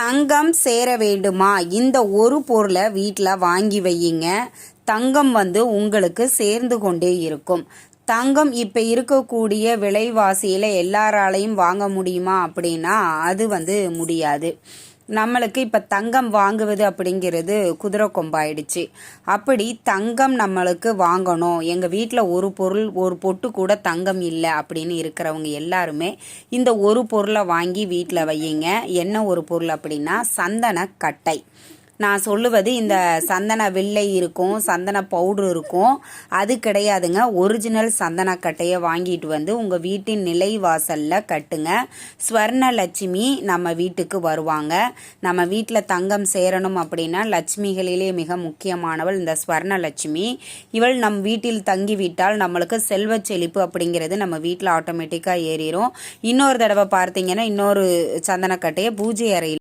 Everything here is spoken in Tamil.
தங்கம் சேர வேண்டுமா? இந்த ஒரு பொருளை வீட்டில் வாங்கி வையுங்க. தங்கம் உங்களுக்கு சேர்ந்து கொண்டே இருக்கும். தங்கம் இப்போ இருக்கக்கூடிய விலைவாசியில் எல்லாராலையும் வாங்க முடியுமா அப்படின்னா அது முடியாது. நம்மளுக்கு இப்போ தங்கம் வாங்குவது அப்படிங்கிறது குதிரை கொம்பாயிடுச்சு. அப்படி தங்கம் நம்மளுக்கு வாங்கணும், எங்கள் வீட்டில் ஒரு பொருள் ஒரு பொட்டு கூட தங்கம் இல்லை அப்படின்னு இருக்கிறவங்க எல்லாருமே இந்த ஒரு பொருளை வாங்கி வீட்டில் வையுங்க. என்ன ஒரு பொருள் அப்படின்னா சந்தன கட்டை. நான் சொல்லுவது இந்த சந்தன வில்லை இருக்கும், சந்தன பவுட்ரு இருக்கும், அது கிடையாதுங்க. ஒரிஜினல் சந்தனக்கட்டையை வாங்கிட்டு உங்கள் வீட்டின் நிலைவாசலில் கட்டுங்க. ஸ்வர்ணலட்சுமி நம்ம வீட்டுக்கு வருவாங்க. நம்ம வீட்டில் தங்கம் சேரணும் அப்படின்னா லட்சுமிகளிலே மிக முக்கியமானவள் இந்த ஸ்வர்ணலட்சுமி. இவள் நம் வீட்டில் தங்கிவிட்டால் நம்மளுக்கு செல்வ செழிப்பு அப்படிங்கிறது நம்ம வீட்டில் ஆட்டோமேட்டிக்காக ஏறிடும். இன்னொரு தடவை பார்த்தீங்கன்னா இன்னொரு சந்தனக்கட்டையை பூஜை அறையில்